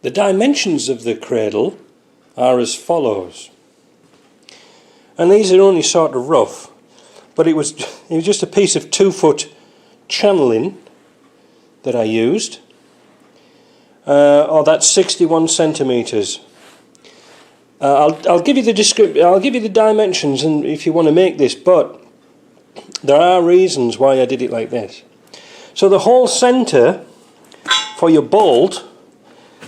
The dimensions of the cradle are as follows, and these are only sort of rough, but it was just a piece of 2-foot channeling that I used. That's 61 centimeters. I'll give you the description. I'll give you the dimensions, and if you want to make this, but there are reasons why I did it like this. So the hole center for your bolt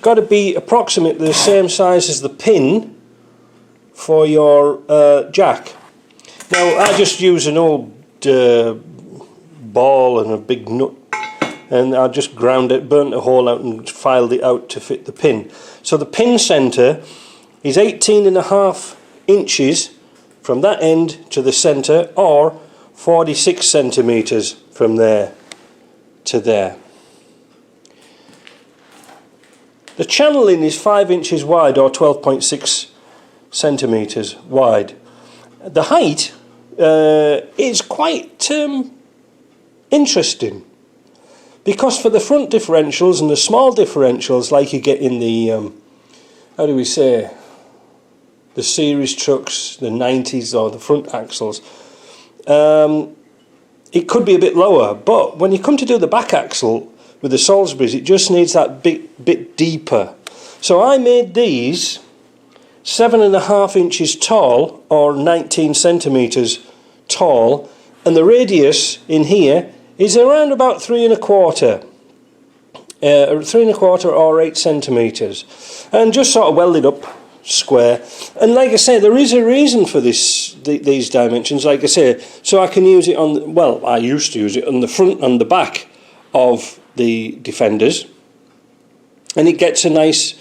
got to be approximately the same size as the pin for your jack. Now I just use an old ball and a big nut, and I just ground it, burnt a hole out and filed it out to fit the pin. So the pin center is 18.5 inches from that end to the center, or 46 centimeters from there to there. The channeling is 5 inches wide, or 12.6 centimeters wide. The height is quite interesting, because for the front differentials and the small differentials like you get in the how do we say, the series trucks, the 90s, or the front axles, it could be a bit lower, but when you come to do the back axle with the Salisburys, it just needs that bit deeper. So I made these 7.5 inches tall, or 19 centimeters tall, and the radius in here is around about 3.25 or 8 centimeters, and just sort of welded up square. And like I say, there is a reason for these dimensions, like I say, so I can use it on, well, I used to use it on the front and the back of the Defenders, and it gets a nice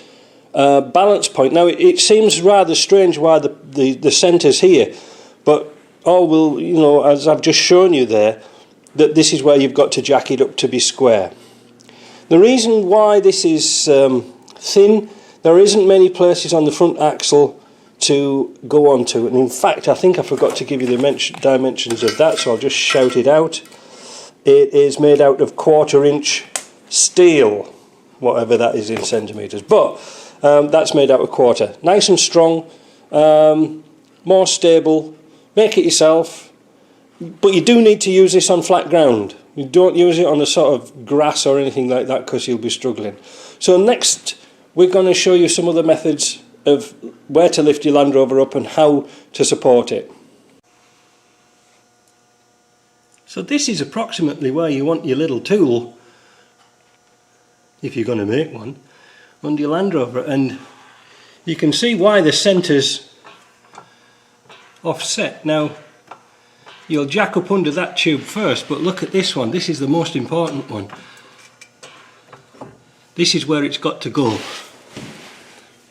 balance point. Now it seems rather strange why the centre's here, but you know, as I've just shown you there, that this is where you've got to jack it up to be square. The reason why this is thin, there isn't many places on the front axle to go onto, and in fact I think I forgot to give you the dimensions of that, so I'll just shout it out. It is made out of 1/4 inch steel, whatever that is in centimeters, but that's made out of 1/4. Nice and strong, more stable. Make it yourself, but you do need to use this on flat ground. You don't use it on a sort of grass or anything like that, because you'll be struggling. So next we're going to show you some other methods of where to lift your Land Rover up and how to support it. So this is approximately where you want your little tool, if you're going to make one, under your Land Rover, and you can see why the centre's offset. Now you'll jack up under that tube first, but look at this one. This is the most important one. This is where it's got to go.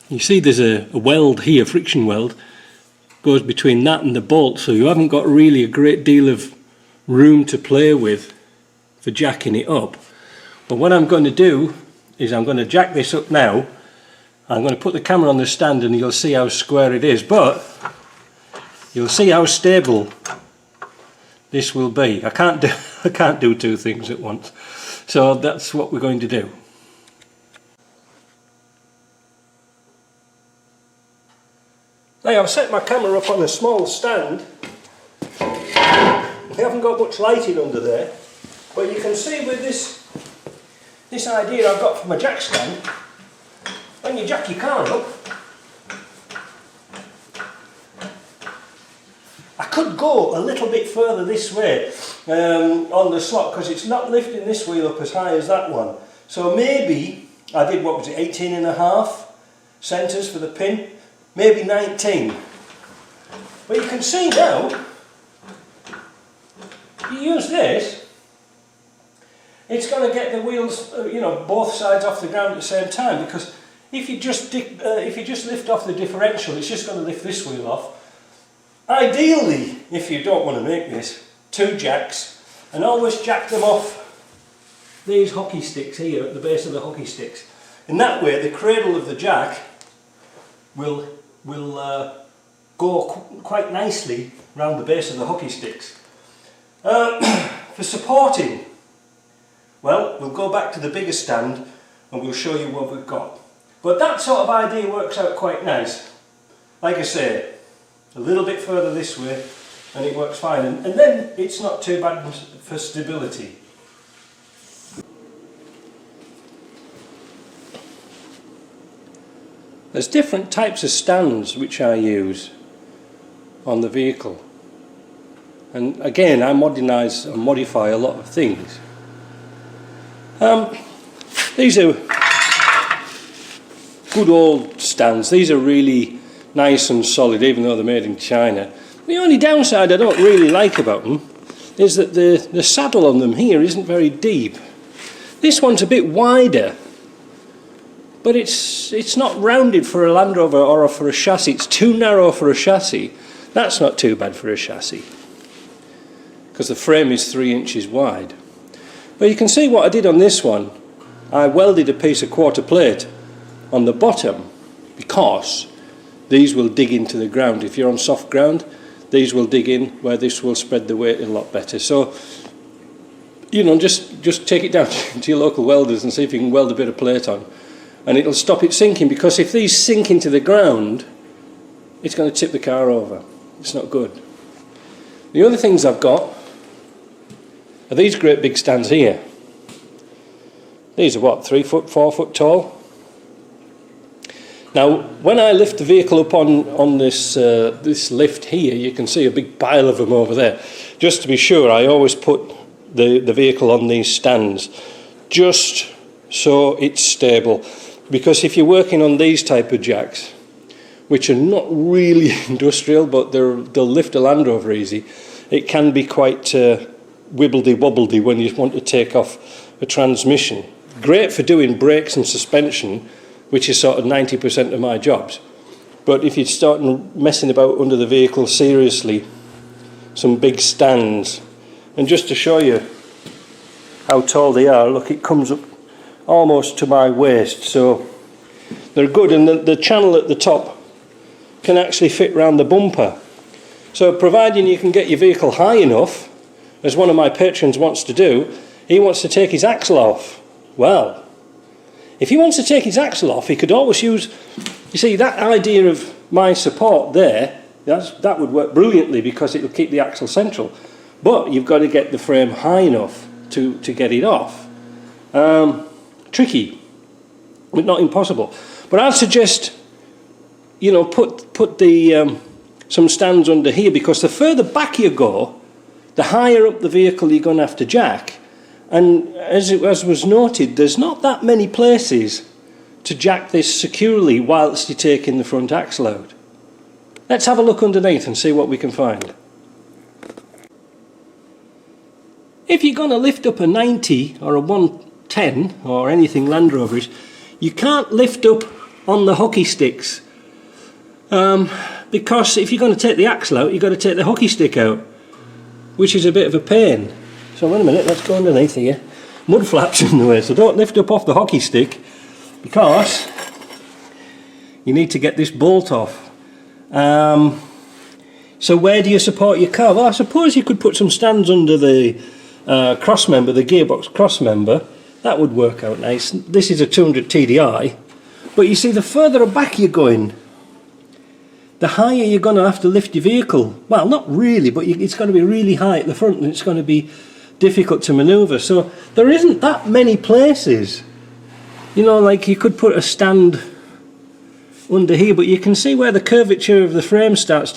You see there's a weld here, friction weld, goes between that and the bolt, so you haven't got really a great deal of room to play with for jacking it up. But what I'm going to do is I'm going to jack this up now. I'm going to put the camera on the stand and you'll see how square it is, but you'll see how stable this will be. I can't do two things at once, so that's what we're going to do. Now I've set my camera up on a small stand. We haven't got much lighting under there, but you can see with this idea I've got for my jack stand, when you jack your car up, I could go a little bit further this way on the slot, because it's not lifting this wheel up as high as that one. So maybe I did, what was it, 18.5 centres for the pin, maybe 19. But you can see now, you use this, it's going to get the wheels, you know, both sides off the ground at the same time, because if you just lift off the differential, it's just going to lift this wheel off. Ideally, if you don't want to make this, 2 jacks, and always jack them off these hockey sticks here at the base of the hockey sticks. In that way, the cradle of the jack will go quite nicely round the base of the hockey sticks. For supporting, well, we'll go back to the bigger stand and we'll show you what we've got. But that sort of idea works out quite nice. Like I say, a little bit further this way and it works fine, and then it's not too bad for stability. There's different types of stands which I use on the vehicle, and again I modernise and modify a lot of things. These are good old stands. These are really nice and solid, even though they're made in China. The only downside I don't really like about them is that the saddle on them here isn't very deep. This one's a bit wider, but it's not rounded for a Land Rover or for a chassis. It's too narrow for a chassis. That's not too bad for a chassis, because the frame is 3 inches wide. But you can see what I did on this one. I welded a piece of quarter plate on the bottom, because these will dig into the ground. If you're on soft ground, these will dig in, where this will spread the weight a lot better. So, you know, just take it down to your local welders and see if you can weld a bit of plate on, and it'll stop it sinking, because if these sink into the ground, it's going to tip the car over. It's not good. The other things I've got are these great big stands here. These are what, 3 foot, 4 foot tall? Now, when I lift the vehicle up on this lift here, you can see a big pile of them over there. Just to be sure, I always put the vehicle on these stands, just so it's stable. Because if you're working on these type of jacks, which are not really industrial, but they'll lift a Land Rover easy, it can be quite wibbledy-wobbledy when you want to take off a transmission. Great for doing brakes and suspension, which is sort of 90% of my jobs. But if you're starting messing about under the vehicle seriously, some big stands, and just to show you how tall they are, look, it comes up almost to my waist, so they're good, and the channel at the top can actually fit round the bumper. So providing you can get your vehicle high enough, as one of my patrons wants to do, he wants to take his axle off. Well, if he wants to take his axle off, he could always use, you see, that idea of my support there, that would work brilliantly, because it will keep the axle central. But you've got to get the frame high enough to get it off. Tricky, but not impossible. But I'd suggest, you know, put the some stands under here, because the further back you go, the higher up the vehicle you're going to have to jack. And as was noted, there's not that many places to jack this securely whilst you're taking the front axle out. Let's have a look underneath and see what we can find. If you're going to lift up a 90 or a 110 or anything Land Roverish, you can't lift up on the hockey sticks, because if you're going to take the axle out, you've got to take the hockey stick out, which is a bit of a pain. So wait a minute, let's go underneath here. Mud flaps in the way, so don't lift up off the hockey stick, because you need to get this bolt off. So where do you support your car? Well, I suppose you could put some stands under the crossmember, the gearbox crossmember. That would work out nice. This is a 200 TDI, but you see, the further back you're going, the higher you're going to have to lift your vehicle. Well, not really, but it's going to be really high at the front, and it's going to be difficult to manoeuvre. So there isn't that many places, you know, like you could put a stand under here, but you can see where the curvature of the frame starts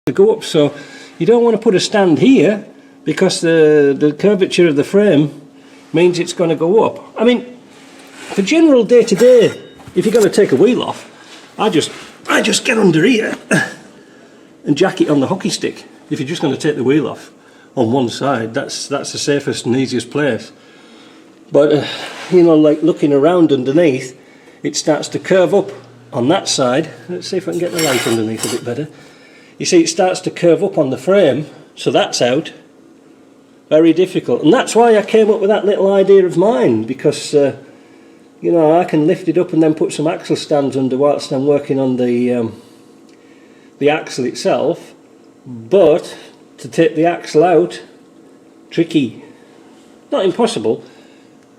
to go up. So you don't want to put a stand here, because the curvature of the frame means it's going to go up. I mean, for general day-to-day, if you're going to take a wheel off, I just get under here and jack it on the hockey stick. If you're just going to take the wheel off on one side, that's the safest and easiest place. But you know, like looking around underneath, it starts to curve up on that side. Let's see if I can get the light underneath a bit better. You see, it starts to curve up on the frame, so that's out. Very difficult, and that's why I came up with that little idea of mine, because you know, I can lift it up and then put some axle stands under whilst I'm working on the axle itself, but to take the axle out, tricky. Not impossible,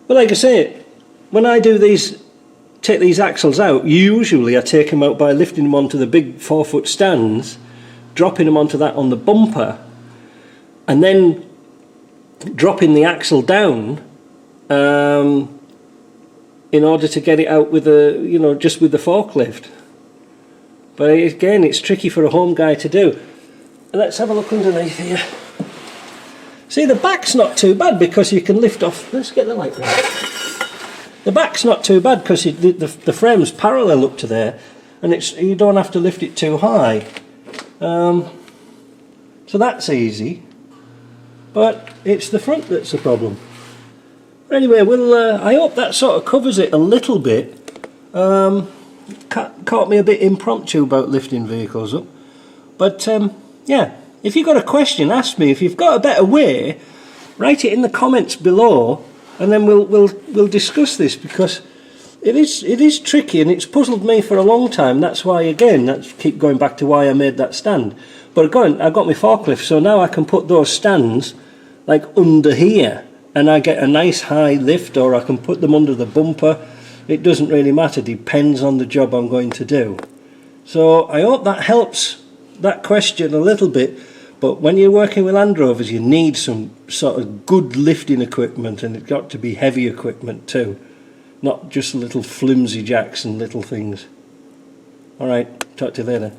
but like I say, when I do these, take these axles out, usually I take them out by lifting them onto the big 4-foot stands, dropping them onto that on the bumper, and then dropping the axle down in order to get it out with a, you know, just with the forklift. But again, it's tricky for a home guy to do. Let's have a look underneath here. See, the back's not too bad because you can lift off. Let's get the light right. The back's not too bad because the frame's parallel up to there, and you don't have to lift it too high. So that's easy. But it's the front that's the problem. Anyway, I hope that sort of covers it a little bit. Caught me a bit impromptu about lifting vehicles up. But yeah, if you've got a question, ask me. If you've got a better way, write it in the comments below, and then we'll discuss this, because it is tricky and it's puzzled me for a long time. That's why, again, that's keep going back to why I made that stand. But I've got my forklift, so now I can put those stands like under here, and I get a nice high lift, or I can put them under the bumper. It doesn't really matter, depends on the job I'm going to do. So I hope that helps that question a little bit. But when you're working with Land Rovers, you need some sort of good lifting equipment, and it's got to be heavy equipment too, not just little flimsy jacks and little things. Alright, talk to you later.